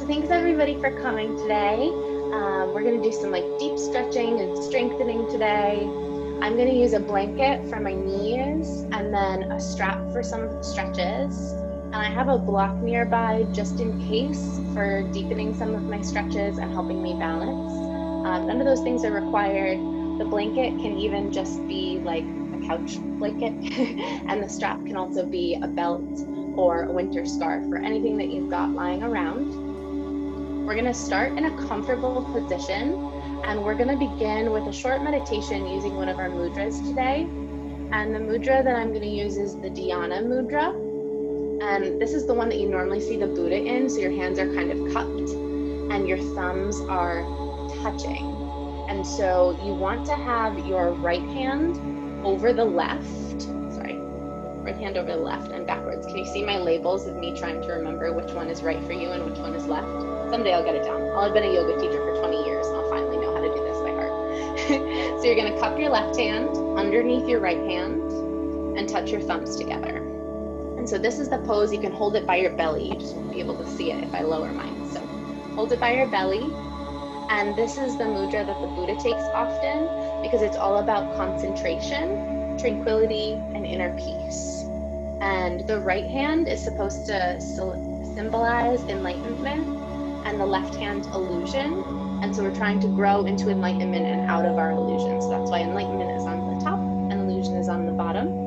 So thanks everybody for coming today. We're gonna do some deep stretching and strengthening today. I'm gonna use a blanket for my knees and then a strap for some stretches. And I have a block nearby just in case for deepening some of my stretches and helping me balance. None of those things are required. The blanket can even just be like a couch blanket and the strap can also be a belt or a winter scarf or anything that you've got lying around. We're gonna start in a comfortable position and we're gonna begin with a short meditation using one of our mudras today. And the mudra that I'm gonna use is the Dhyana mudra. And this is the one that you normally see the Buddha in, so your hands are kind of cupped and your thumbs are touching. And so you want to have your right hand over the left, right hand over the left and backwards. Can you see my labels of me trying to remember which one is right for you and which one is left? Someday I'll get it down. I've been a yoga teacher for 20 years and I'll finally know how to do this by heart. So you're gonna cup your left hand underneath your right hand and touch your thumbs together. And so this is the pose. You can hold it by your belly. You just won't be able to see it if I lower mine. So hold it by your belly. And this is the mudra that the Buddha takes often because it's all about concentration, tranquility, and inner peace. And the right hand is supposed to symbolize enlightenment and the left hand illusion. And so we're trying to grow into enlightenment and out of our illusion. So that's why enlightenment is on the top and illusion is on the bottom.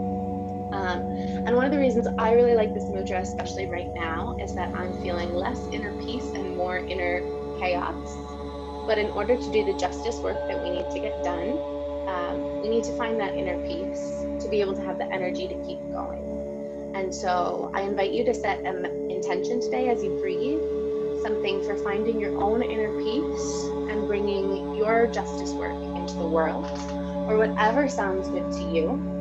And one of the reasons I really like this mudra, especially right now, is that I'm feeling less inner peace and more inner chaos. But in order to do the justice work that we need to get done, we need to find that inner peace to be able to have the energy to keep going. And so I invite you to set an intention today as you breathe, something for finding your own inner peace and bringing your justice work into the world, or whatever sounds good to you.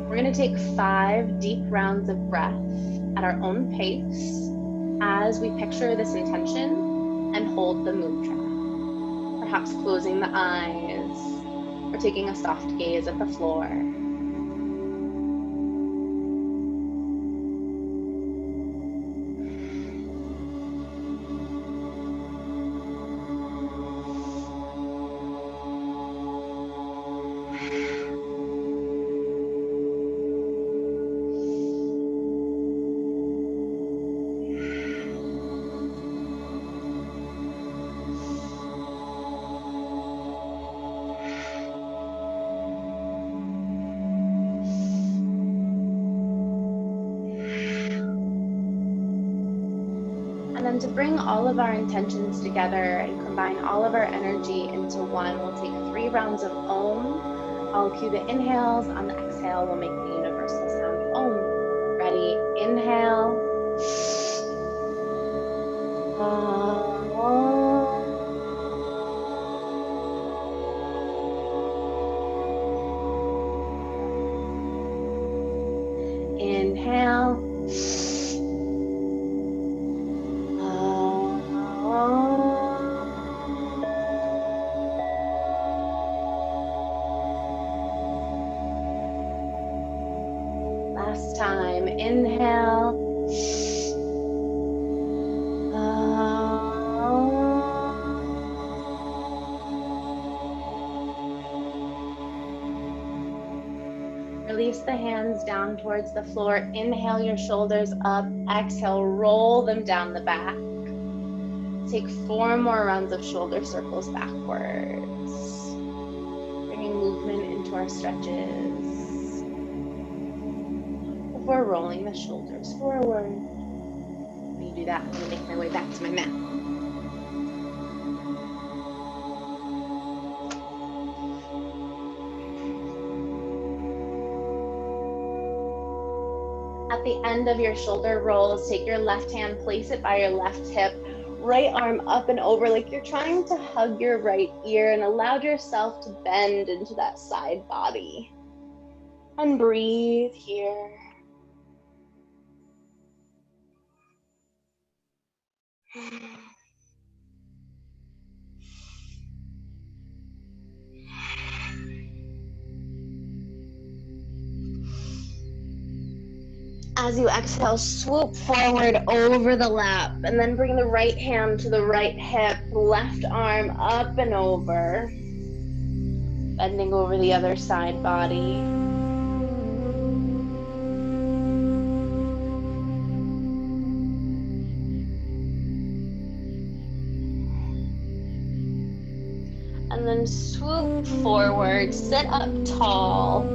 We're going to take 5 deep rounds of breath at our own pace as we picture this intention and hold the mudra. Perhaps closing the eyes or taking a soft gaze at the floor. And then to bring all of our intentions together and combine all of our energy into one, we'll take 3 rounds of Om. I'll cue the inhales. On the exhale, we'll make the universal sound Om. Ready? Inhale. Inhale. Last time, inhale. Release the hands down towards the floor. Inhale your shoulders up. Exhale, roll them down the back. Take 4 more rounds of shoulder circles backwards. Bringing movement into our stretches. Before rolling the shoulders forward. When you do that, I'm going to make my way back to my mat. At the end of your shoulder rolls, take your left hand, place it by your left hip, right arm up and over like you're trying to hug your right ear, and allow yourself to bend into that side body. And breathe here. As you exhale, swoop forward over the lap, and then bring the right hand to the right hip, left arm up and over, bending over the other side body. And then swoop forward, sit up tall.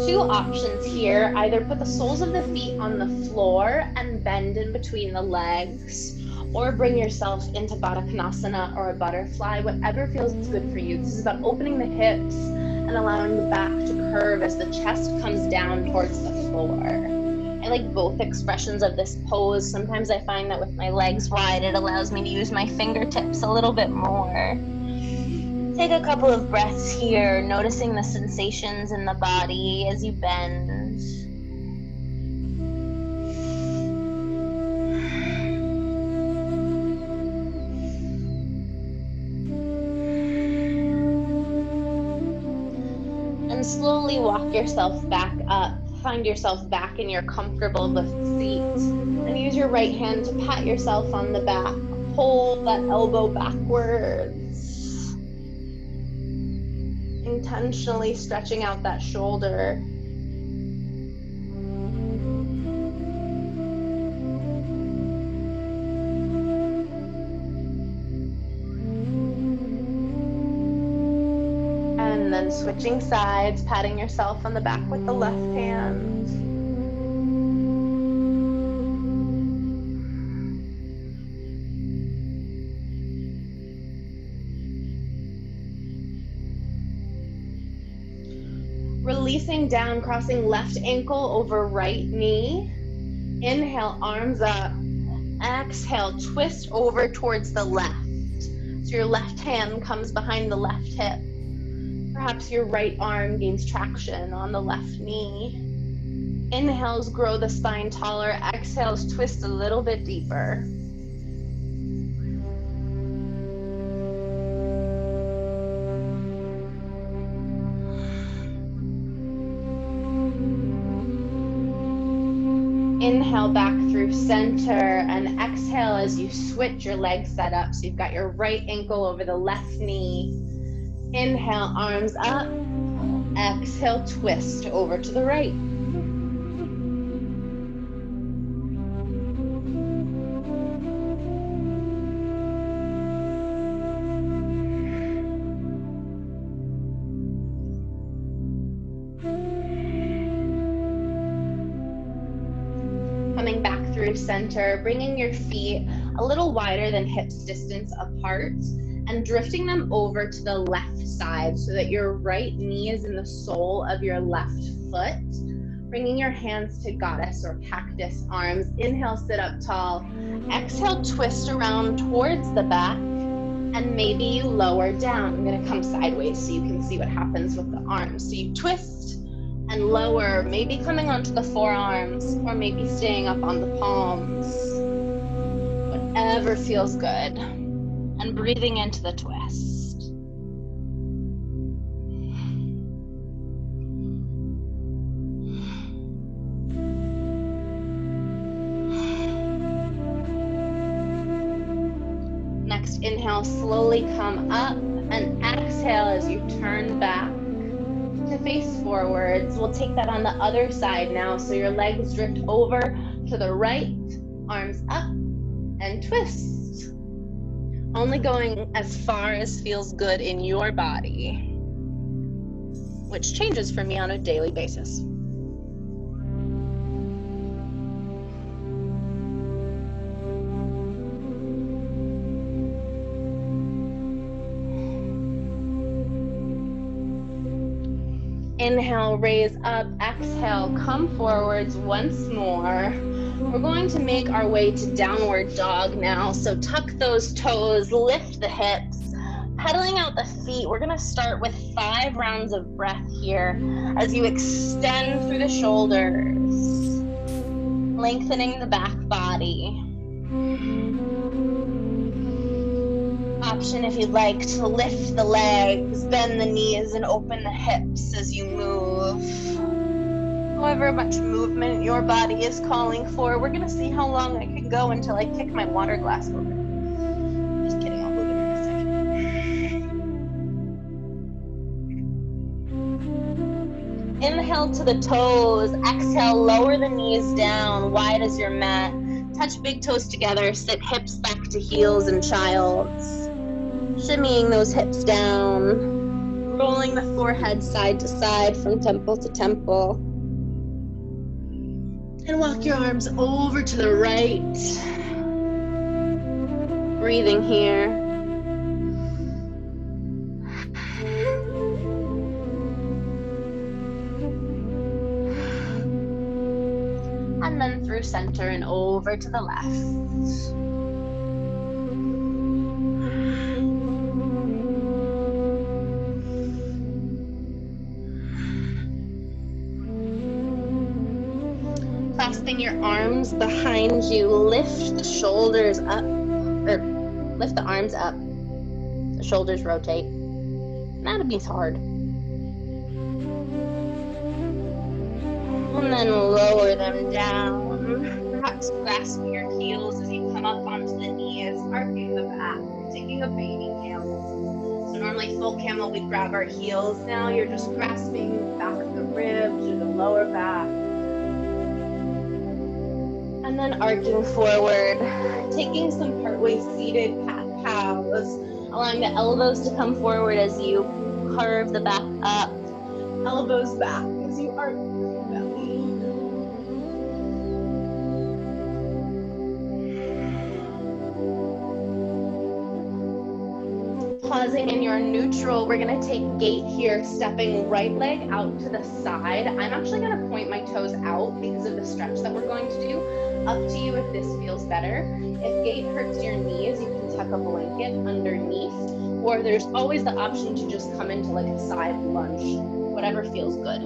Two options here, either put the soles of the feet on the floor and bend in between the legs, or bring yourself into Baddha Konasana or a butterfly, whatever feels good for you. This is about opening the hips and allowing the back to curve as the chest comes down towards the floor. I like both expressions of this pose. Sometimes I find that with my legs wide, it allows me to use my fingertips a little bit more. Take a couple of breaths here, noticing the sensations in the body as you bend. And slowly walk yourself back up. Find yourself back in your comfortable lift seat. And use your right hand to pat yourself on the back. Hold that elbow backwards. Intentionally stretching out that shoulder. And then switching sides, patting yourself on the back with the left hand. Releasing down, crossing left ankle over right knee. Inhale, arms up. Exhale, twist over towards the left. So your left hand comes behind the left hip. Perhaps your right arm gains traction on the left knee. Inhales, grow the spine taller. Exhales, twist a little bit deeper. Inhale back through center and exhale as you switch your leg set up. So you've got your right ankle over the left knee. Inhale, arms up. Exhale, twist over to the right. Coming back through center, bringing your feet a little wider than hips distance apart and drifting them over to the left side so that your right knee is in the sole of your left foot. Bringing your hands to goddess or cactus arms. Inhale, sit up tall. Exhale, twist around towards the back and maybe you lower down. I'm going to come sideways so you can see what happens with the arms. So you twist and lower, maybe coming onto the forearms or maybe staying up on the palms. Whatever feels good. And breathing into the twist. Next, inhale, slowly come up and exhale as you turn back to face forwards. We'll take that on the other side now. So your legs drift over to the right, arms up and twist. Only going as far as feels good in your body, which changes for me on a daily basis. Inhale, raise up, exhale, come forwards once more. We're going to make our way to downward dog now. So tuck those toes, lift the hips, pedaling out the feet. We're gonna start with 5 rounds of breath here as you extend through the shoulders, lengthening the back body. Option if you'd like to lift the legs, bend the knees, and open the hips as you move. however much movement your body is calling for. We're gonna see how long I can go until I kick my water glass over. Just kidding, I'll move it in a second. Inhale to the toes, exhale, lower the knees down, wide as your mat. Touch big toes together, sit hips back to heels in child's. Shimmying those hips down, rolling the forehead side to side from temple to temple. And walk your arms over to the right. Breathing here. And then through center and over to the left. Clasping your arms behind you, lift the shoulders up, or lift the arms up. The shoulders rotate. Anatomy's hard. And then lower them down. Perhaps grasp your heels as you come up onto the knees, arcing the back, taking a baby camel. So normally full camel, we grab our heels. Now you're just grasping the back of the ribs or the lower back. And then arcing forward, taking some partway seated cat-cows, allowing the elbows to come forward as you curve the back up. Elbows back as you arc the belly. Pausing in your neutral, we're gonna take gate here, stepping right leg out to the side. I'm actually gonna point my toes out because of the stretch that we're going to do. Up to you if this feels better. If gate hurts your knees, you can tuck a blanket underneath, or there's always the option to just come into like a side lunge, whatever feels good.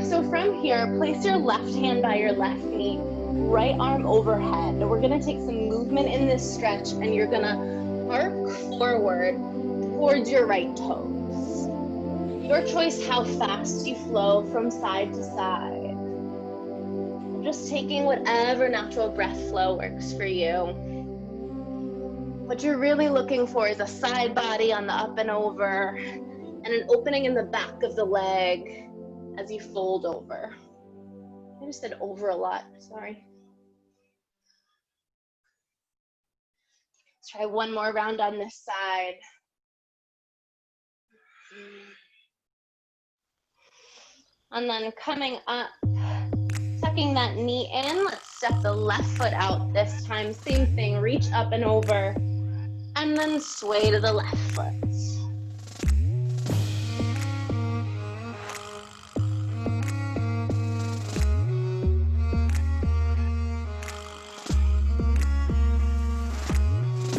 So from here, place your left hand by your left knee, right arm overhead. We're gonna take some movement in this stretch and you're gonna arc forward towards your right toes. Your choice how fast you flow from side to side. Just taking whatever natural breath flow works for you. What you're really looking for is a side body on the up and over and an opening in the back of the leg as you fold over. I just said over a lot, sorry. Let's try one more round on this side. And then coming up, tucking that knee in, let's step the left foot out this time. Same thing, reach up and over, and then sway to the left foot.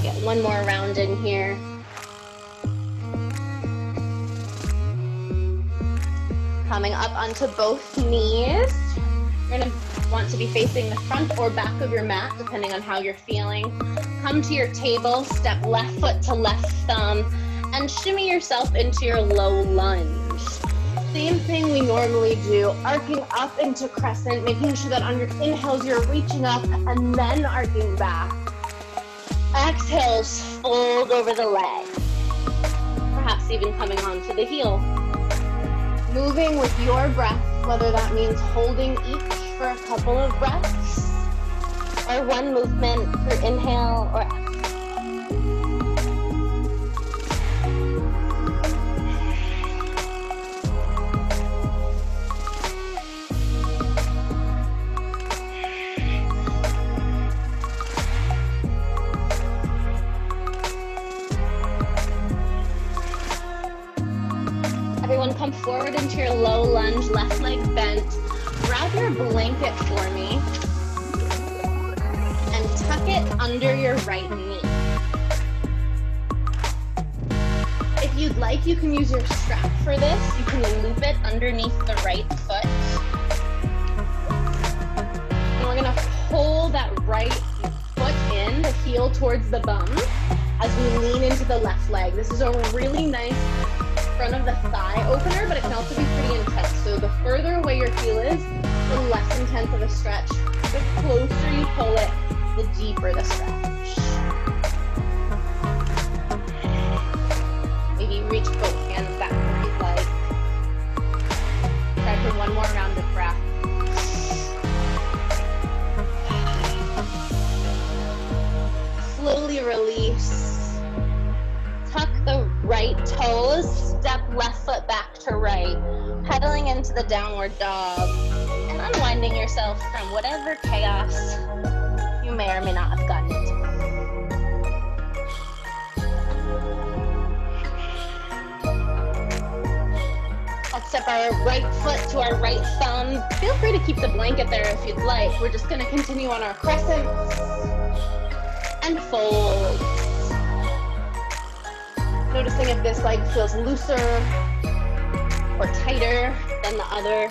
Get one more round in here. Coming up onto both knees. You're gonna want to be facing the front or back of your mat, depending on how you're feeling. Come to your table, step left foot to left thumb, and shimmy yourself into your low lunge. Same thing we normally do, arcing up into crescent, making sure that on your inhales you're reaching up and then arcing back. Exhales, fold over the leg. Perhaps even coming onto the heel. Moving with your breath, whether that means holding each for a couple of breaths, or one movement for inhale or exhale. Everyone come forward into your low lunge, left leg bent. Grab your blanket for me and tuck it under your right knee. If you'd like, you can use your strap for this. You can loop it underneath the right foot. And we're gonna pull that right foot in, the heel towards the bum, as we lean into the left leg. This is a really nice front of the thigh opener, but it can also be pretty intense. So the further away your heel is, the less intense of a stretch. The closer you pull it, the deeper the stretch. Maybe reach both hands back if you'd like. Try for one more round of breath. Slowly release. Tuck the right toes, step left foot back to right, pedaling into the downward dog, and unwinding yourself from whatever chaos you may or may not have gotten into. Let's step our right foot to our right thumb. Feel free to keep the blanket there if you'd like. We're just going to continue on our crescents and folds. Noticing if this leg feels looser or tighter than the other.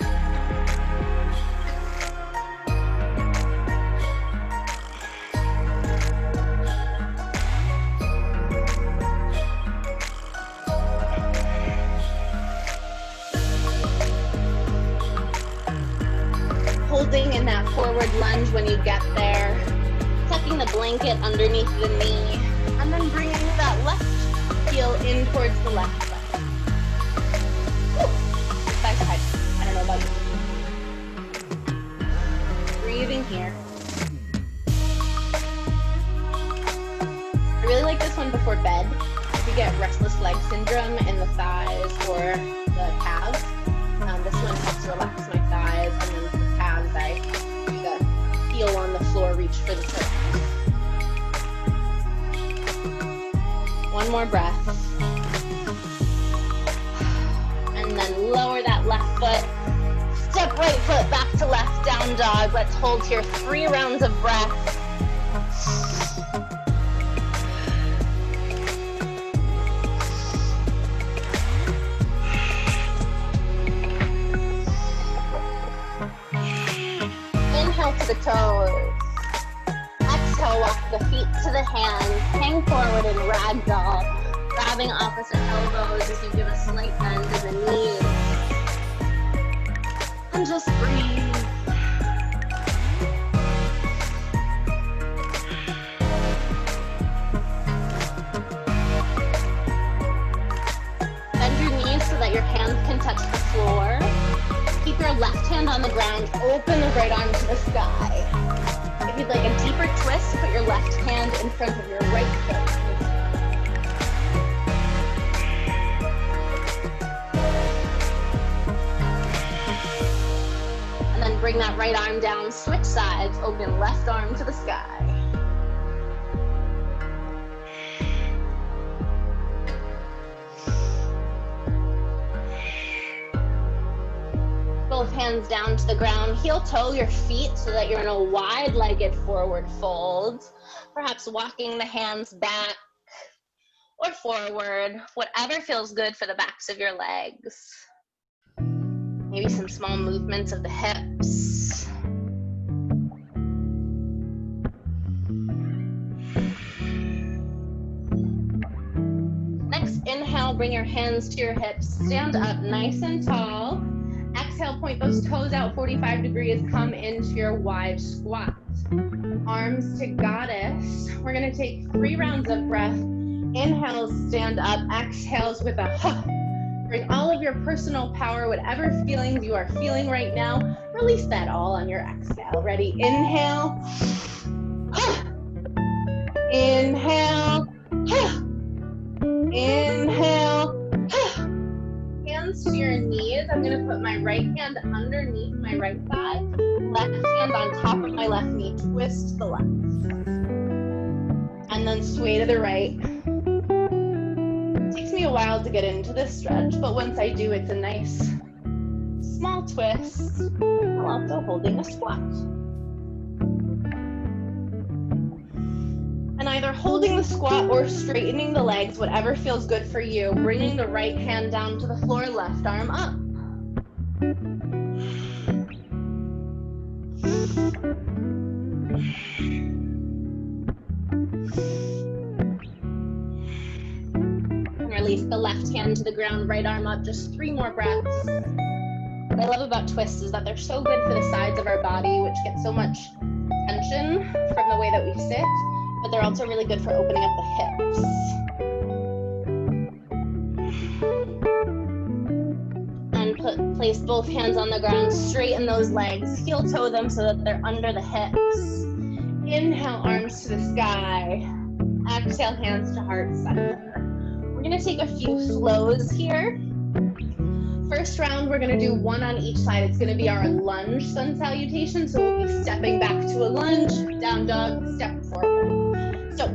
Holding in that forward lunge when you get there. Tucking the blanket underneath the knee. And then bringing that left heel in towards the left side. Side to side. I don't know about you. Breathing here. I really like this one before bed. If you get restless leg syndrome in the thighs or the calves, this one helps relax my thighs, and then for calves, I do the heel on the floor, reach for the toes. One more breath. And then lower that left foot. Step right foot back to left, down dog. Let's hold here 3 rounds of breath. Inhale to the toes. Exhale, walk the feet to the hands, hang forward in ragdoll, grabbing opposite elbows as you give a slight bend in the knees. And just breathe. Bend your knees so that your hands can touch the floor. Keep your left hand on the ground, open the right arm to the sky. If you'd like a deeper twist, put your left hand in front of your right foot. And then bring that right arm down, switch sides, open left arm to the sky. Both hands down to the ground, heel toe your feet so that you're in a wide-legged forward fold. Perhaps walking the hands back or forward, whatever feels good for the backs of your legs. Maybe some small movements of the hips. Next, inhale, bring your hands to your hips, stand up nice and tall. Exhale, point those toes out 45 degrees, come into your wide squat. Arms to goddess. We're gonna take 3 rounds of breath. Inhales, stand up. Exhales with a huh. Bring all of your personal power, whatever feelings you are feeling right now, release that all on your exhale. Ready? Inhale. Huh. Inhale. Huh. Inhale. Huh. Hands to your knees. I'm going to put my right hand underneath my right thigh, left hand on top of my left knee, twist to the left, and then sway to the right. It takes me a while to get into this stretch, but once I do, it's a nice small twist while also holding a squat. And either holding the squat or straightening the legs, whatever feels good for you. Bringing the right hand down to the floor, left arm up. And release the left hand to the ground, right arm up, just 3 more breaths. What I love about twists is that they're so good for the sides of our body, which get so much tension from the way that we sit, but they're also really good for opening up the hips. And place both hands on the ground, straighten those legs, heel toe them so that they're under the hips. Inhale, arms to the sky. Exhale, hands to heart center. We're gonna take a few flows here. First round, we're gonna do 1 on each side. It's gonna be our lunge sun salutation. So we'll be stepping back to a lunge, down dog, step forward. So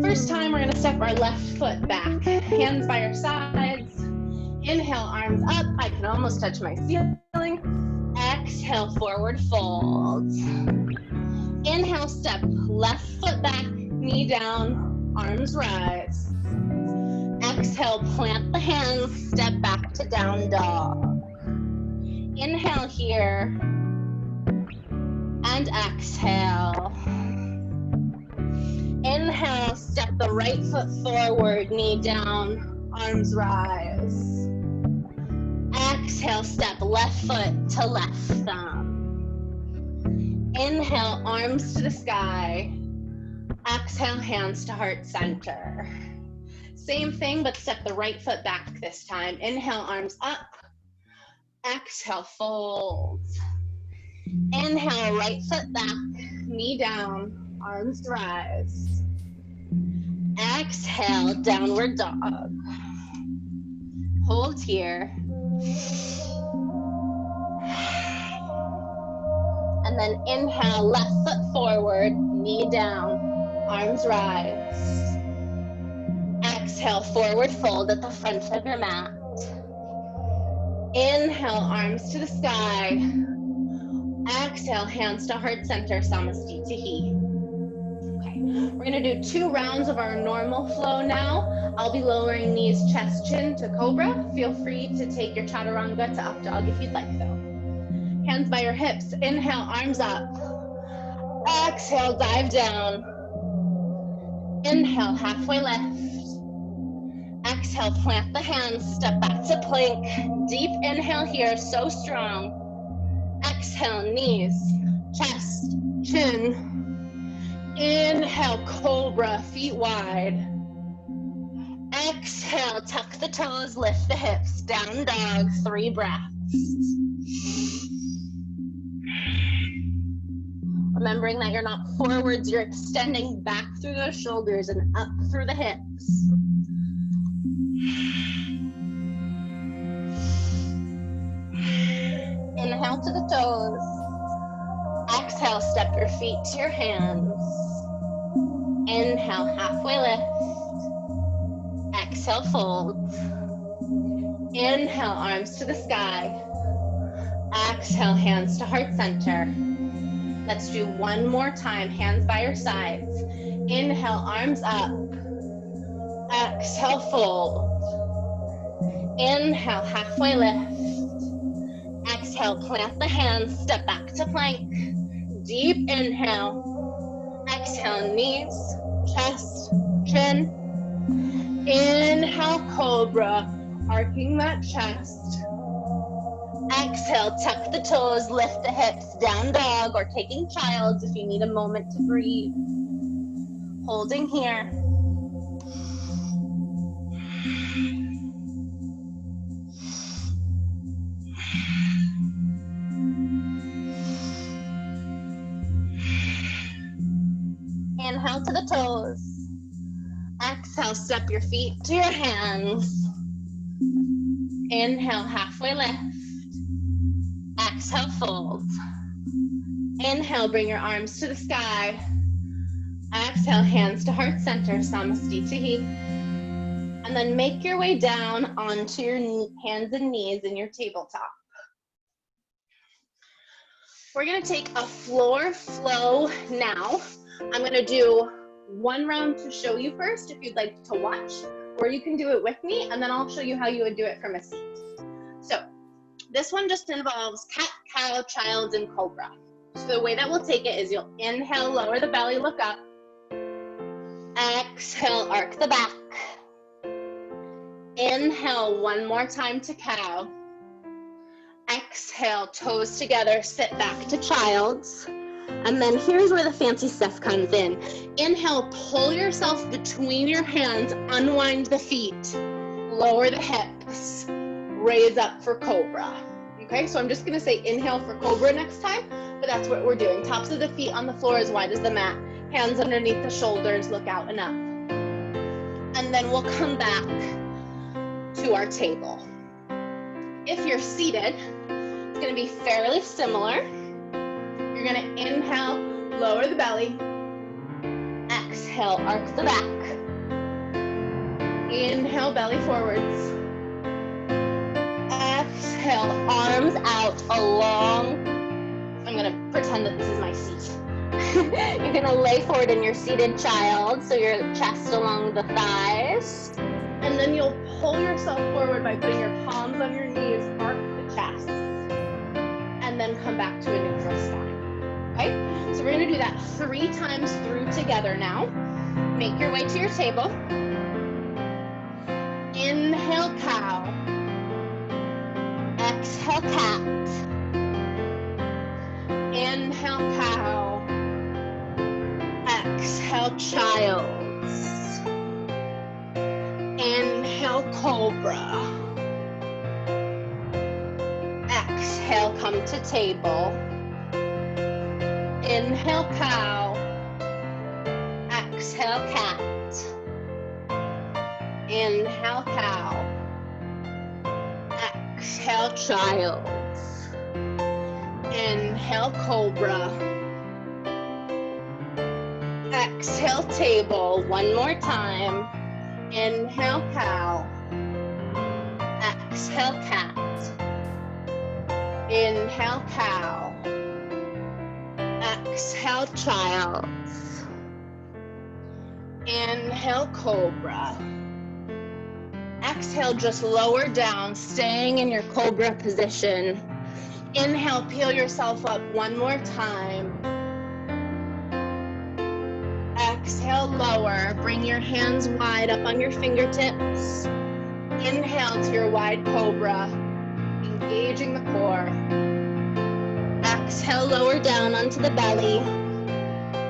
first time, we're gonna step our left foot back, hands by our sides. Inhale, arms up. I can almost touch my ceiling. Exhale, forward fold. Inhale, step left foot back, knee down, arms rise. Exhale, plant the hands, step back to down dog. Inhale here, and exhale. Inhale, step the right foot forward, knee down, arms rise. Exhale, step left foot to left thumb. Inhale, arms to the sky. Exhale, hands to heart center. Same thing, but step the right foot back this time. Inhale, arms up. Exhale, fold. Inhale, right foot back, knee down, arms rise. Exhale, downward dog. Hold here. And then inhale, left foot forward, knee down, arms rise. Exhale, forward fold at the front of your mat. Inhale, arms to the sky. Exhale, hands to heart center, Samastitihi. Okay, we're gonna do 2 rounds of our normal flow now. I'll be lowering knees, chest, chin to cobra. Feel free to take your chaturanga to up dog if you'd like though. Hands by your hips. Inhale, arms up. Exhale, dive down. Inhale, halfway lift. Exhale, plant the hands, step back to plank. Deep inhale here, so strong. Exhale, knees, chest, chin. Inhale, cobra, feet wide. Exhale, tuck the toes, lift the hips, down dog, 3 breaths. Remembering that you're not forwards, you're extending back through those shoulders and up through the hips. Inhale to the toes. Exhale, step your feet to your hands. Inhale, halfway lift. Exhale, fold. Inhale, arms to the sky. Exhale, hands to heart center. Let's do 1 more time, hands by your sides. Inhale, arms up. Exhale, fold. Inhale, halfway lift. Exhale, plant the hands, step back to plank. Deep inhale. Exhale, knees, chest, chin. Inhale, cobra, arcing that chest. Exhale, tuck the toes, lift the hips, down dog, or taking child's if you need a moment to breathe. Holding here. Inhale to the toes. Exhale, step your feet to your hands. Inhale, halfway lift. Exhale, fold. Inhale, bring your arms to the sky. Exhale, hands to heart center, Samastitihi. And then make your way down onto your hands and knees in your tabletop. We're gonna take a floor flow now. I'm gonna do 1 round to show you first if you'd like to watch, or you can do it with me, and then I'll show you how you would do it from a seat. So this one just involves cat, cow, child, and cobra. So the way that we'll take it is you'll inhale, lower the belly, look up. Exhale, arc the back. Inhale one more time to cow. Exhale, toes together, sit back to child's. And then here's where the fancy stuff comes in. Inhale, pull yourself between your hands, unwind the feet, lower the hips, raise up for cobra. Okay, so I'm just gonna say inhale for cobra next time, but that's what we're doing. Tops of the feet on the floor as wide as the mat, hands underneath the shoulders, look out and up. And then we'll come back to our table. If you're seated, it's gonna be fairly similar. You're gonna inhale, lower the belly. Exhale, arc the back. Inhale, belly forwards. Exhale, arms out along. I'm gonna pretend that this is my seat. You're gonna lay forward in your seated child, so your chest along the thighs. And then you'll pull yourself forward by putting your palms on your knees, arc the chest. And then come back to a neutral spine. Okay, so we're gonna do that 3 times through together now. Make your way to your table. Inhale, cow. Exhale, cat. Inhale, cow. Exhale, child. Inhale, cobra. Exhale, come to table. Inhale, cow. Exhale, cat. Inhale, cow. Exhale, child. Inhale, cobra. Exhale, table. One more time. Inhale, cow. Exhale, cat. Inhale, cow. Exhale, child. Inhale, cobra. Exhale, just lower down, staying in your cobra position. Inhale, peel yourself up one more time. Exhale, lower. Bring your hands wide up on your fingertips. Inhale to your wide cobra, engaging the core. Exhale, lower down onto the belly.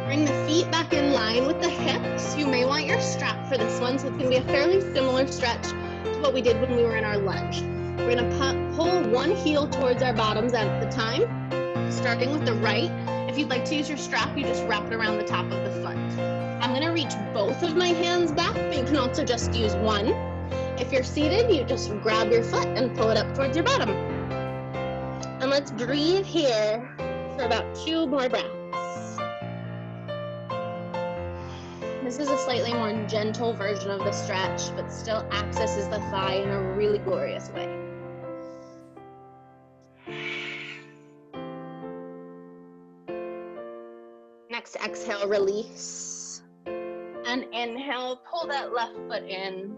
Bring the feet back in line with the hips. You may want your strap for this one, so it's gonna be a fairly similar stretch to what we did when we were in our lunge. We're gonna pull one heel towards our bottoms at the time, starting with the right. If you'd like to use your strap, you just wrap it around the top of the foot. I'm gonna reach both of my hands back, but you can also just use one. If you're seated, you just grab your foot and pull it up towards your bottom. And let's breathe here for about 2 more breaths. This is a slightly more gentle version of the stretch, but still accesses the thigh in a really glorious way. Next, exhale, release. And inhale, pull that left foot in.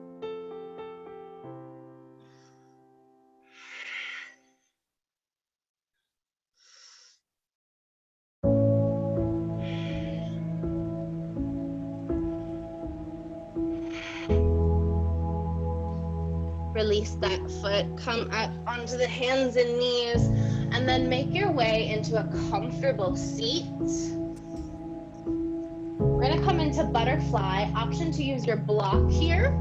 Release that foot, come up onto the hands and knees, and then make your way into a comfortable seat. We're gonna come into butterfly, option to use your block here.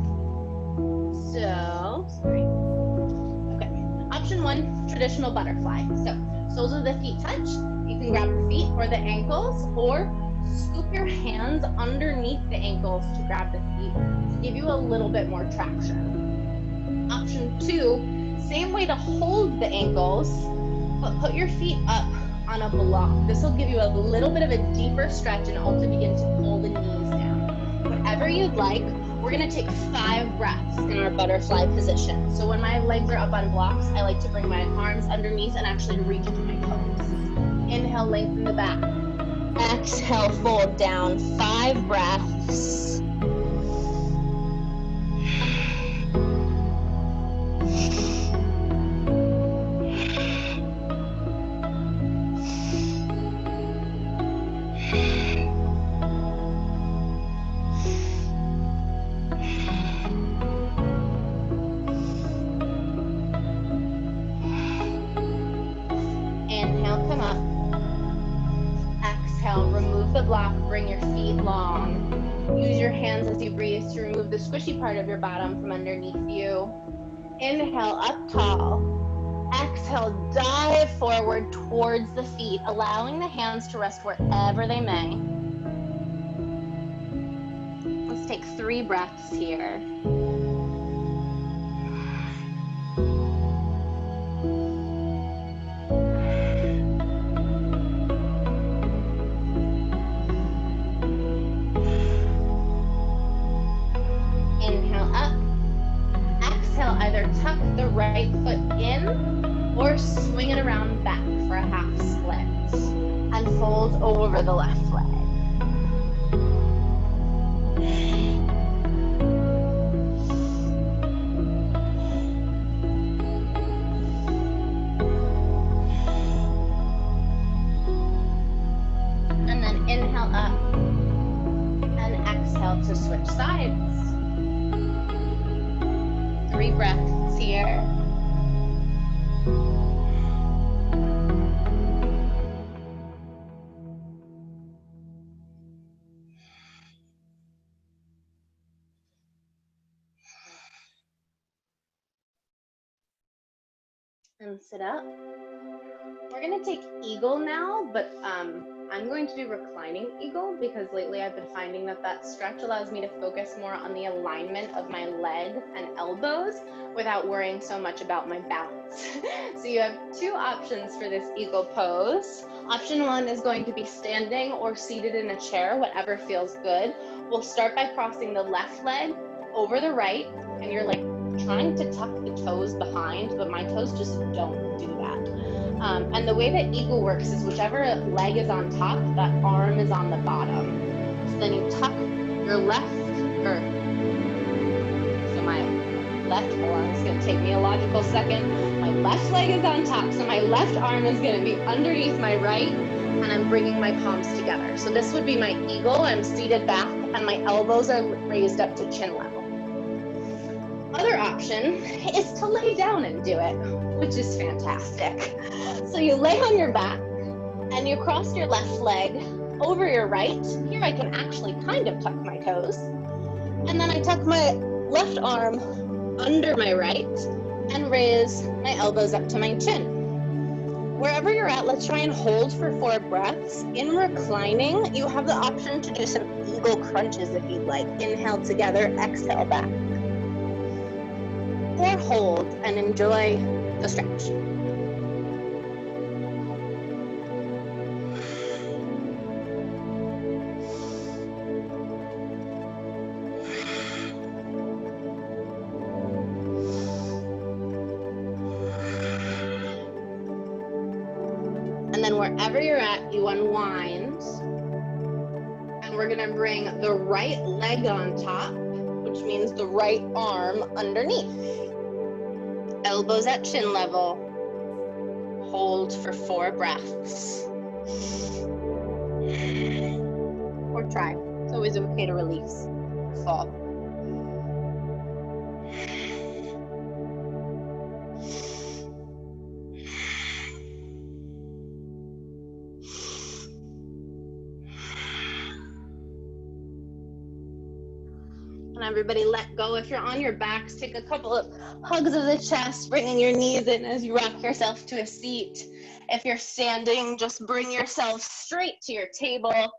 So, sorry. Okay, option 1, traditional butterfly. So, soles of the feet touch. You can grab your feet or the ankles, or scoop your hands underneath the ankles to grab the feet to give you a little bit more traction. Option 2, same way to hold the ankles, but put your feet up on a block. This will give you a little bit of a deeper stretch and also begin to pull the knees down. Whatever you'd like, we're gonna take 5 breaths in our butterfly position. So when my legs are up on blocks, I like to bring my arms underneath and actually reach to my toes. Inhale, lengthen the back. Exhale, fold down, 5 breaths. long. Use your hands as you breathe to remove the squishy part of your bottom from underneath you. Inhale, up tall. Exhale, dive forward towards the feet, allowing the hands to rest wherever they may. Let's take 3 breaths here. Inhale up. Exhale, either tuck the right foot in or swing it around back for a half split and fold over the left leg. And then inhale up and exhale to switch sides. 3 breaths here. And sit up. We're gonna take eagle now, but I'm going to do reclining eagle because lately I've been finding that that stretch allows me to focus more on the alignment of my leg and elbows without worrying so much about my balance. So you have 2 options for this eagle pose. Option 1 is going to be standing or seated in a chair, whatever feels good. We'll start by crossing the left leg over the right, and you're like trying to tuck the toes behind, but my toes just don't do that. And the way that eagle works is whichever leg is on top, that arm is on the bottom. So then you tuck your left, so my left, hold on, it's gonna take me a logical second. My left leg is on top, so my left arm is gonna be underneath my right, and I'm bringing my palms together. So this would be my eagle. I'm seated back, and my elbows are raised up to chin level. Other option is to lay down and do it, which is fantastic. So you lay on your back and you cross your left leg over your right. Here I can actually kind of tuck my toes. And then I tuck my left arm under my right and raise my elbows up to my chin. Wherever you're at, let's try and hold for 4 breaths. In reclining, you have the option to do some eagle crunches if you'd like. Inhale together, exhale back. Or hold and enjoy the stretch. And then wherever you're at, you unwind. And we're gonna bring the right leg on top, which means the right arm underneath. Elbows at chin level. Hold for 4 breaths. Or try. It's always okay to release. Fall. Everybody let go. If you're on your backs, take a couple of hugs of the chest, bringing your knees in as you rock yourself to a seat. If you're standing, just bring yourself straight to your table.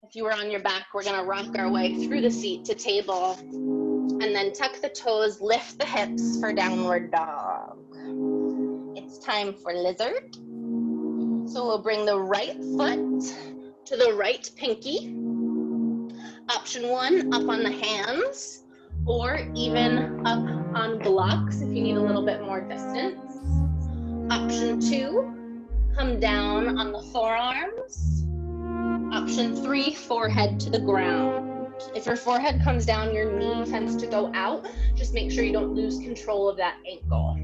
If you were on your back, we're gonna rock our way through the seat to table. And then tuck the toes, lift the hips for downward dog. It's time for lizard. So we'll bring the right foot to the right pinky. Option 1, up on the hands, or even up on blocks if you need a little bit more distance. Option 2, come down on the forearms. Option 3, forehead to the ground. If your forehead comes down, your knee tends to go out. Just make sure you don't lose control of that ankle.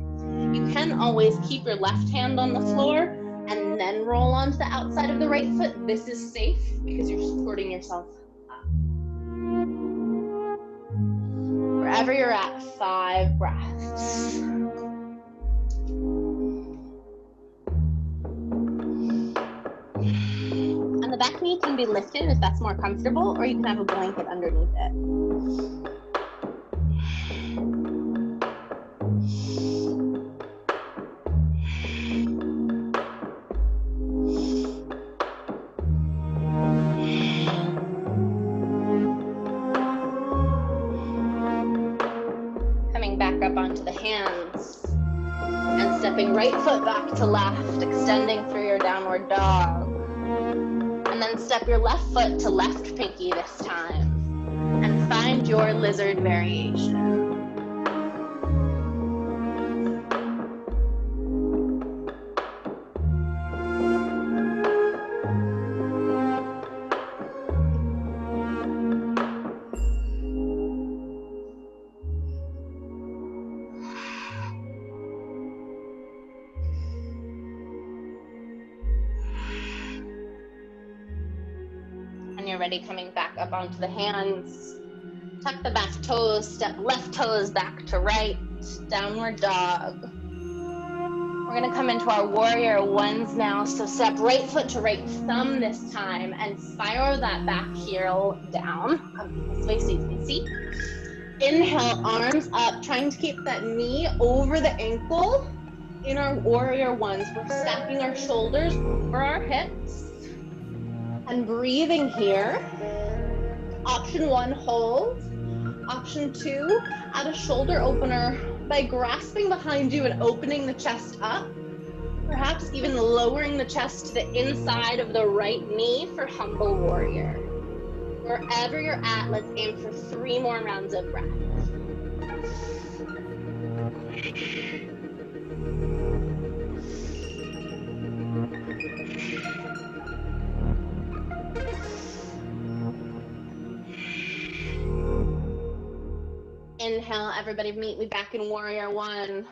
You can always keep your left hand on the floor and then roll onto the outside of the right foot. This is safe because you're supporting yourself. Wherever you're at, 5 breaths. And the back knee can be lifted if that's more comfortable, or you can have a blanket underneath it. Coming back up onto the hands and stepping right foot back to left, extending through your downward dog. And then step your left foot to left pinky this time and find your lizard variation. You're ready, coming back up onto the hands. Tuck the back toes, step left toes back to right, downward dog. We're gonna come into our warrior ones now, so step right foot to right thumb this time and spiral that back heel down. Come this way so you can see. Inhale, arms up, trying to keep that knee over the ankle. In our warrior ones, we're stacking our shoulders over our hips. And breathing here. Option 1, hold. Option 2, add a shoulder opener by grasping behind you and opening the chest up. Perhaps even lowering the chest to the inside of the right knee for humble warrior. Wherever you're at, let's aim for 3 more rounds of breath. Inhale, everybody meet me back in warrior 1.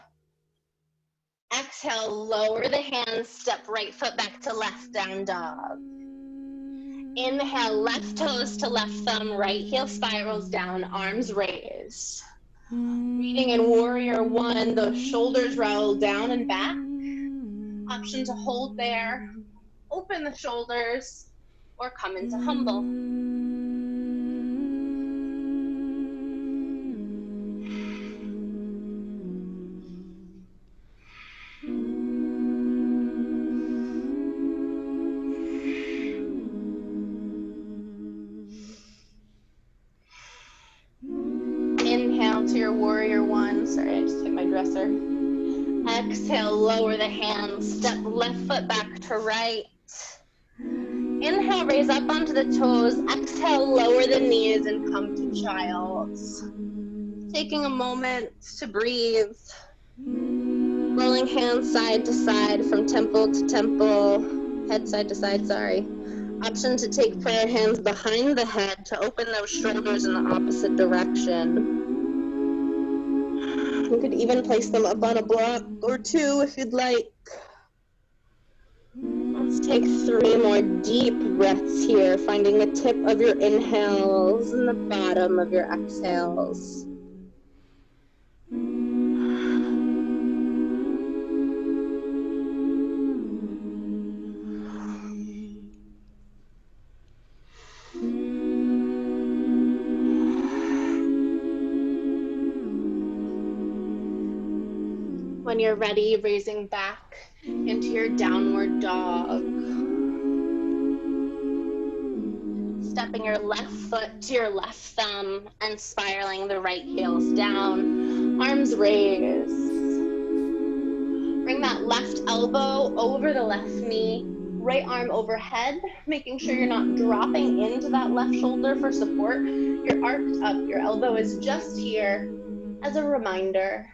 Exhale, lower the hands, step right foot back to left, down dog. Inhale, left toes to left thumb, right heel spirals down, arms raised. Breathing in warrior 1, those shoulders roll down and back. Option to hold there, open the shoulders, or come into humble. Inhale to your warrior 1. Sorry, I just hit my dresser. Exhale, lower the hands, step left foot back to right. Inhale, raise up onto the toes. Exhale, lower the knees and come to child. Taking a moment to breathe. Rolling hands side to side from temple to temple. Head side to side, sorry. Option to take prayer hands behind the head to open those shoulders in the opposite direction. You could even place them up on a block or 2 if you'd like. Let's take 3 more deep breaths here, finding the tip of your inhales and the bottom of your exhales. When you're ready, raising back into your downward dog. Stepping your left foot to your left thumb and spiraling the right heels down. Arms raised. Bring that left elbow over the left knee. Right arm overhead, making sure you're not dropping into that left shoulder for support. You're arched up. Your elbow is just here as a reminder.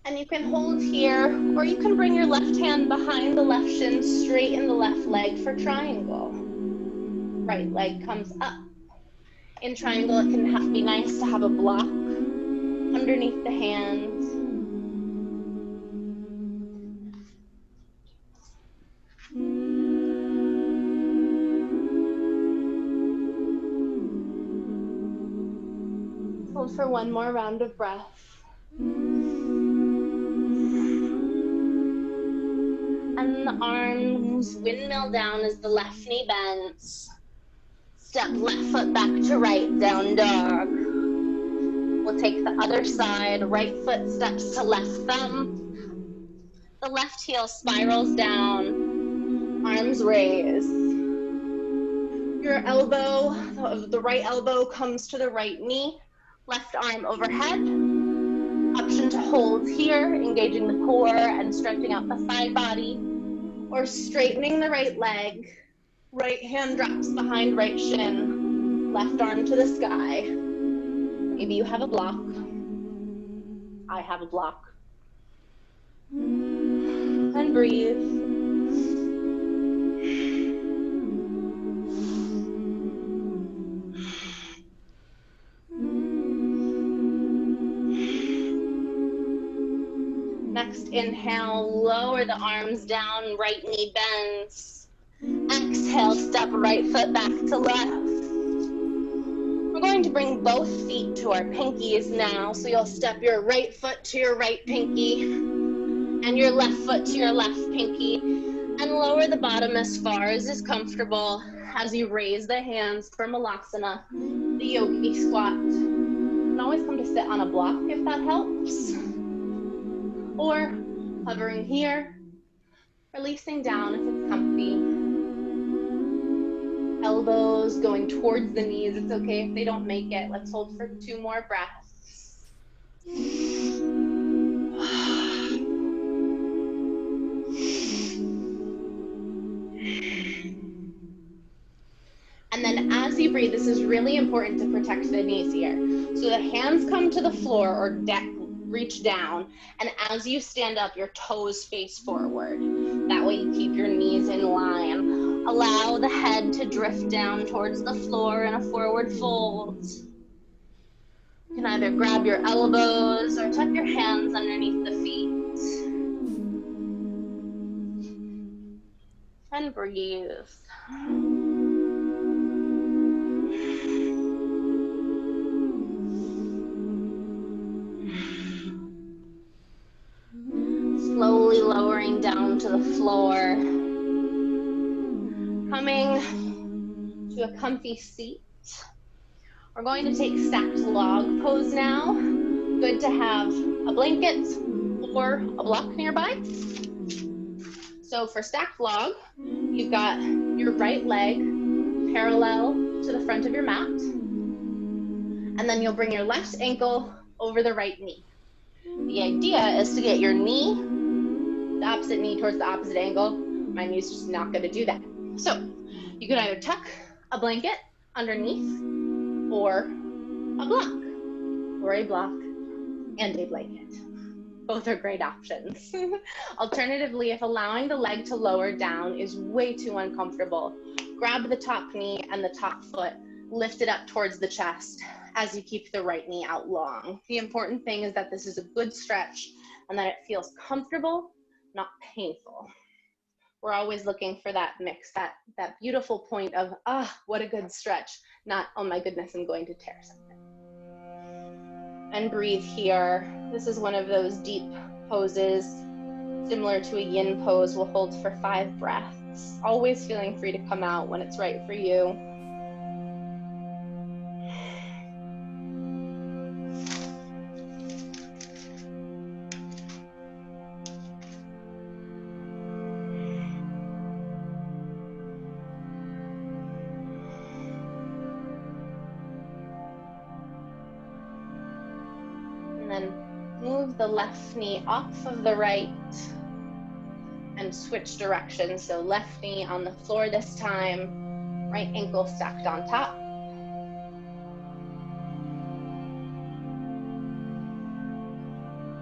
And you can hold here, or you can bring your left hand behind the left shin, straighten the left leg for triangle. Right leg comes up. In triangle, it can be nice to have a block underneath the hands. Hold for 1 more round of breath. And the arms windmill down as the left knee bends. Step left foot back to right, down dog. We'll take the other side, right foot steps to left thumb. The left heel spirals down, arms raise. Your elbow, the right elbow comes to the right knee, left arm overhead. Option to hold here, engaging the core and stretching out the side body, or straightening the right leg. Right hand drops behind right shin, left arm to the sky. Maybe you have a block. I have a block. And breathe. Next inhale, lower the arms down, right knee bends. Exhale, step right foot back to left. We're going to bring both feet to our pinkies now. So you'll step your right foot to your right pinky and your left foot to your left pinky, and lower the bottom as far as is comfortable as you raise the hands for Malasana, the yogi squat. You can always come to sit on a block if that helps, or hovering here, releasing down if it's comfy. Elbows going towards the knees. It's okay if they don't make it. Let's hold for 2 more breaths. And then as you breathe, this is really important to protect the knees here. So the hands come to the floor or reach down. And as you stand up, your toes face forward. That way you keep your knees in line. Allow the head to drift down towards the floor in a forward fold. You can either grab your elbows or tuck your hands underneath the feet. And breathe. Slowly lowering down to the floor. Coming to a comfy seat. We're going to take stacked log pose now. Good to have a blanket or a block nearby. So for stacked log, you've got your right leg parallel to the front of your mat. And then you'll bring your left ankle over the right knee. The idea is to get your knee, the opposite knee towards the opposite angle. My knee's just not gonna do that. So you can either tuck a blanket underneath or a block and a blanket. Both are great options. Alternatively, if allowing the leg to lower down is way too uncomfortable, grab the top knee and the top foot, lift it up towards the chest as you keep the right knee out long. The important thing is that this is a good stretch and that it feels comfortable, not painful. We're always looking for that mix, that beautiful point of, what a good stretch, not, oh my goodness, I'm going to tear something. And breathe here. This is one of those deep poses, similar to a yin pose. We'll hold for 5 breaths, always feeling free to come out when it's right for you. Then move the left knee off of the right and switch directions. So left knee on the floor this time, right ankle stacked on top.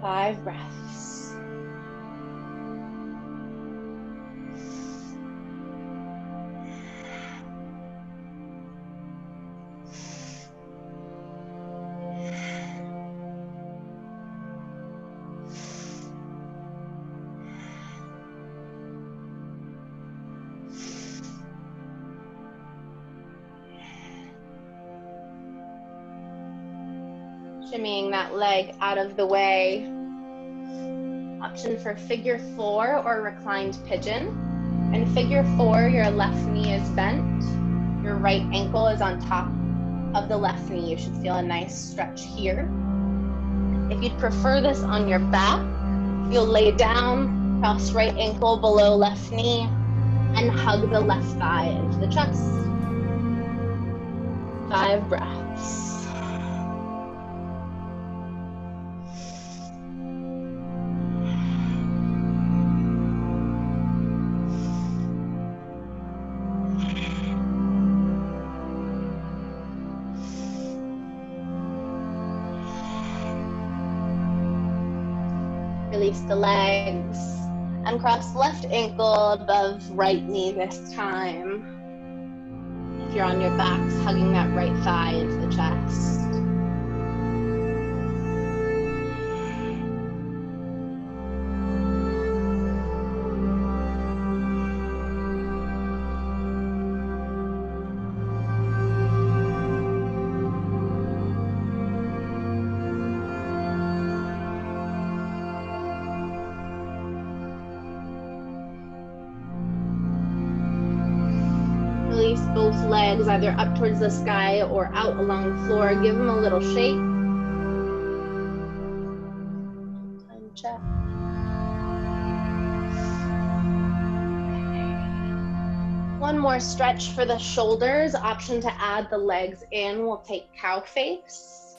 Five breaths. Shimmying that leg out of the way. Option for figure 4 or reclined pigeon. In figure 4, your left knee is bent. Your right ankle is on top of the left knee. You should feel a nice stretch here. If you'd prefer this on your back, you'll lay down, cross right ankle below left knee, and hug the left thigh into the chest. 5 breaths. Release the legs and cross left ankle above right knee this time. If you're on your backs, hugging that right thigh into the chest. Release both legs either up towards the sky or out along the floor. Give them a little shake. Time check. One more stretch for the shoulders. Option to add the legs in. We'll take cow face.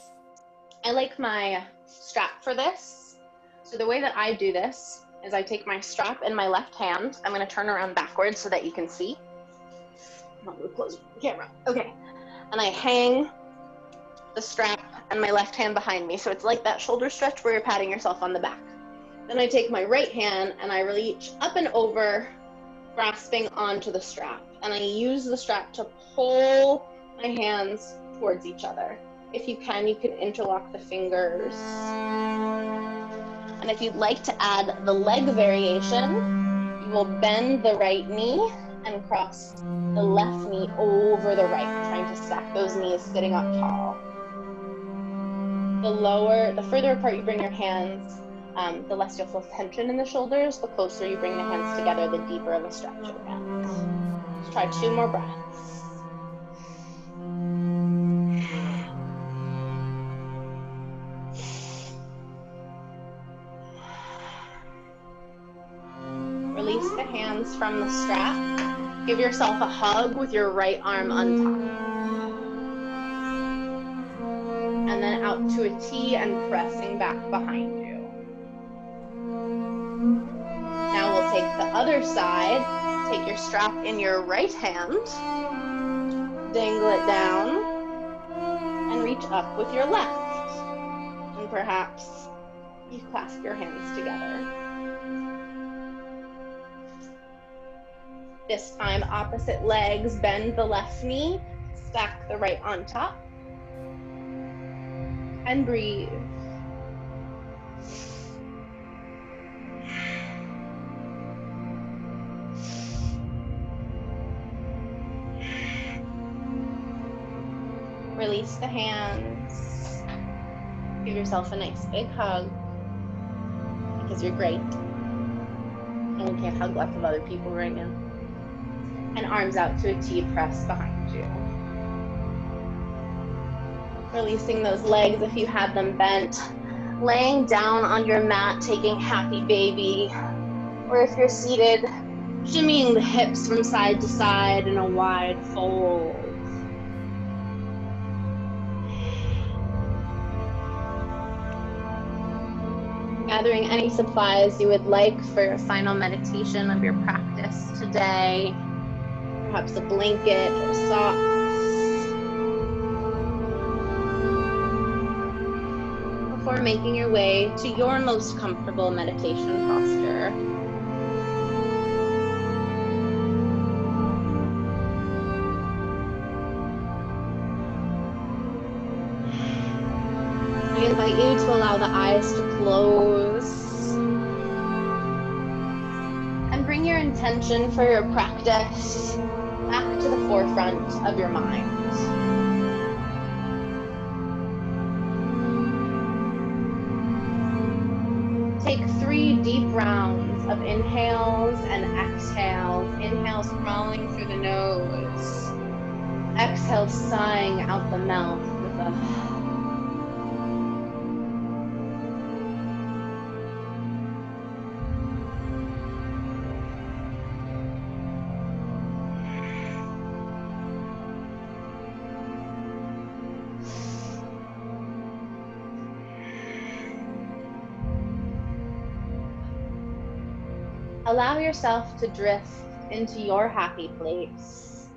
I like my strap for this. So the way that I do this is I take my strap in my left hand. I'm going to turn around backwards so that you can see. Not really close the camera. Okay. And I hang the strap and my left hand behind me. So it's like that shoulder stretch where you're patting yourself on the back. Then I take my right hand and I reach up and over, grasping onto the strap. And I use the strap to pull my hands towards each other. If you can interlock the fingers. And if you'd like to add the leg variation, you will bend the right knee and cross the left knee over the right, trying to stack those knees sitting up tall. The further apart you bring your hands, the less you'll feel tension in the shoulders. The closer you bring the hands together, the deeper of a stretch you'll get. Let's try 2 more breaths. Release the hands from the strap. Give yourself a hug with your right arm on top. And then out to a T and pressing back behind you. Now we'll take the other side. Take your strap in your right hand. Dangle it down. And reach up with your left. And perhaps you clasp your hands together. This time, opposite legs, bend the left knee, stack the right on top, and breathe. Release the hands. Give yourself a nice big hug, because you're great. And you can't hug lots of other people right now. And arms out to a T, press behind you. Releasing those legs if you have them bent. Laying down on your mat, taking happy baby. Or if you're seated, shimmying the hips from side to side in a wide fold. Gathering any supplies you would like for your final meditation of your practice today. Perhaps a blanket or socks. Before making your way to your most comfortable meditation posture. I invite you to allow the eyes to close. And bring your intention for your practice back to the forefront of your mind. Take 3 deep rounds of inhales and exhales. Inhales crawling through the nose. Exhale, sighing out the mouth with a allow yourself to drift into your happy place.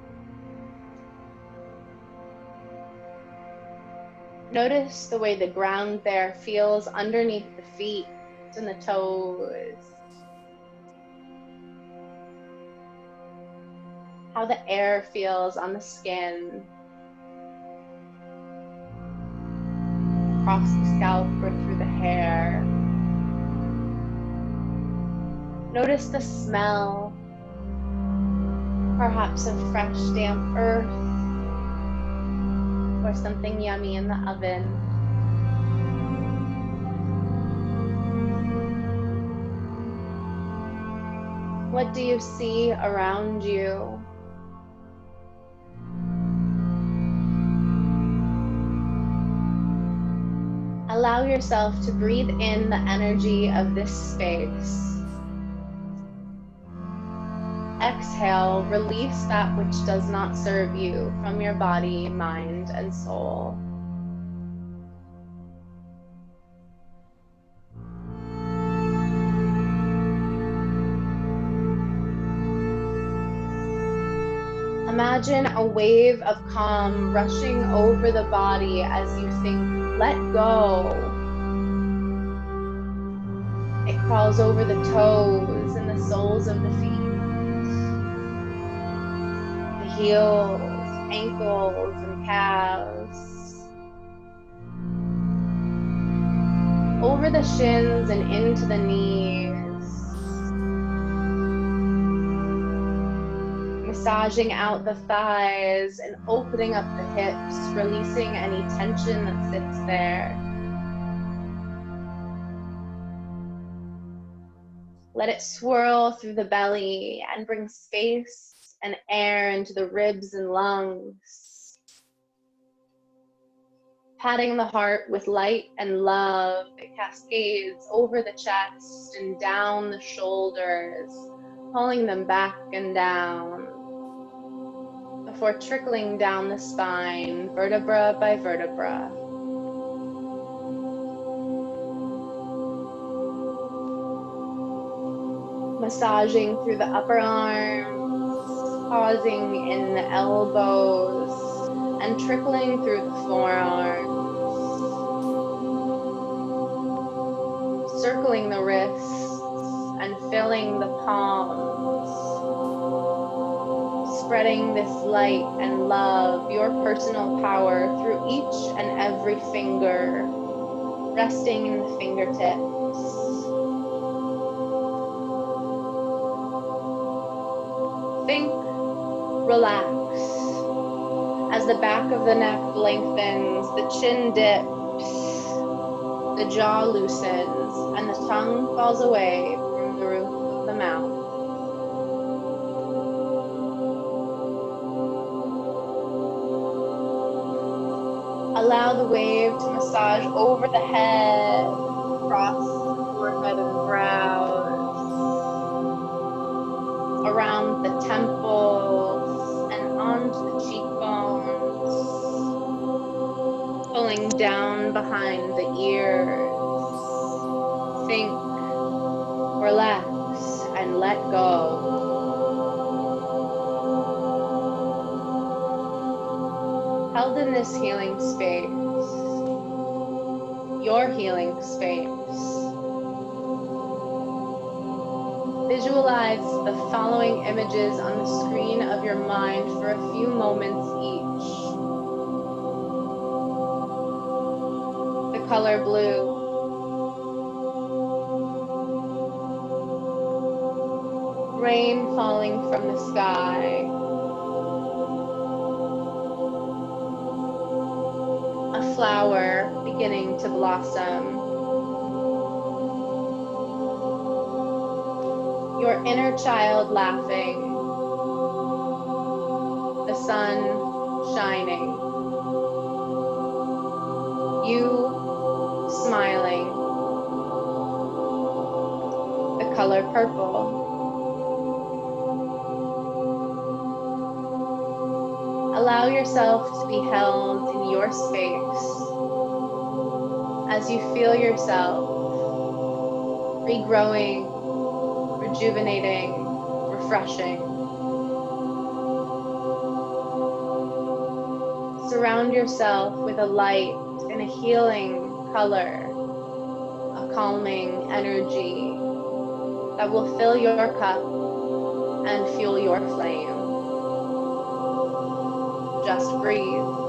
Notice the way the ground there feels underneath the feet and the toes. How the air feels on the skin, across the scalp or through the hair. Notice the smell, perhaps of fresh, damp earth or something yummy in the oven. What do you see around you? Allow yourself to breathe in the energy of this space. Exhale, release that which does not serve you from your body, mind, and soul. Imagine a wave of calm rushing over the body as you think, let go. It crawls over the toes and the soles of the feet, the heels, ankles, and calves, over the shins and into the knees, massaging out the thighs and opening up the hips, releasing any tension that sits there. Let it swirl through the belly and bring space and air into the ribs and lungs. Patting the heart with light and love, it cascades over the chest and down the shoulders, pulling them back and down, before trickling down the spine, vertebra by vertebra. Massaging through the upper arms, pausing in the elbows, and trickling through the forearms, circling the wrists and filling the palms, spreading this light and love, your personal power through each and every finger, resting in the fingertips. Think, relax. As the back of the neck lengthens, the chin dips, the jaw loosens, and the tongue falls away from the roof of the mouth. Allow the wave to massage over the head, across the forehead and brows, around the temples and onto the cheekbones, pulling down behind the ears. Think, relax, and let go. Held in this healing space, your healing space. Visualize the following images on the screen of your mind for a few moments each. The color blue. Rain falling from the sky. A flower beginning to blossom. Your inner child laughing, the sun shining, you smiling, the color purple. Allow yourself to be held in your space as you feel yourself regrowing, rejuvenating, refreshing. Surround yourself with a light and a healing color, a calming energy that will fill your cup and fuel your flame. Just breathe.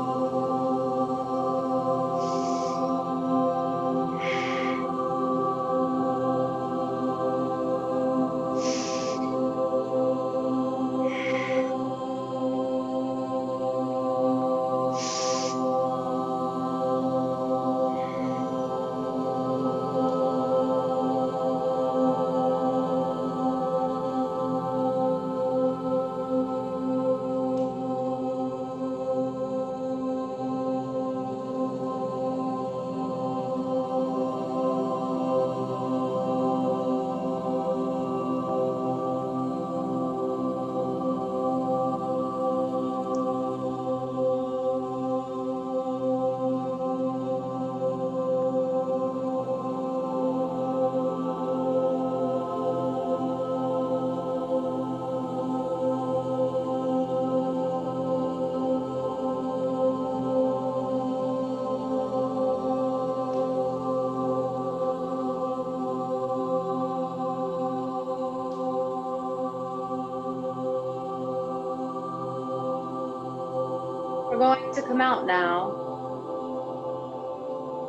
We're going to come out now.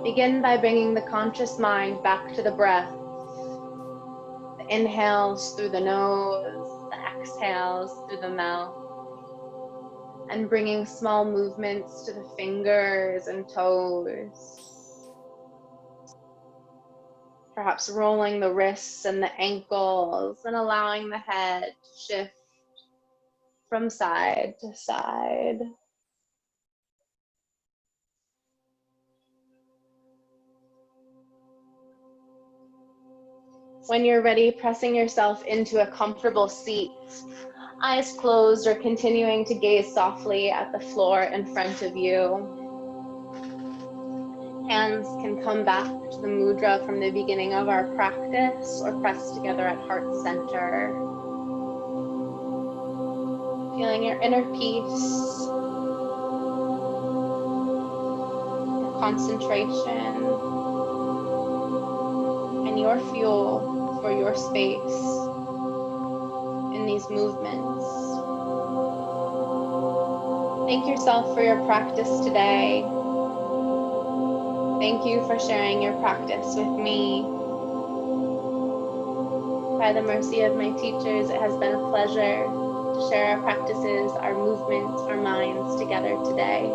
Begin by bringing the conscious mind back to the breath. The inhales through the nose, the exhales through the mouth, and bringing small movements to the fingers and toes. Perhaps rolling the wrists and the ankles and allowing the head to shift from side to side. When you're ready, pressing yourself into a comfortable seat, eyes closed or continuing to gaze softly at the floor in front of you. Hands can come back to the mudra from the beginning of our practice or press together at heart center. Feeling your inner peace, your concentration, and your fuel for your space in these movements. Thank yourself for your practice today. Thank you for sharing your practice with me. By the mercy of my teachers, it has been a pleasure to share our practices, our movements, our minds together today.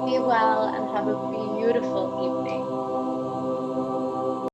Be well and have a beautiful evening.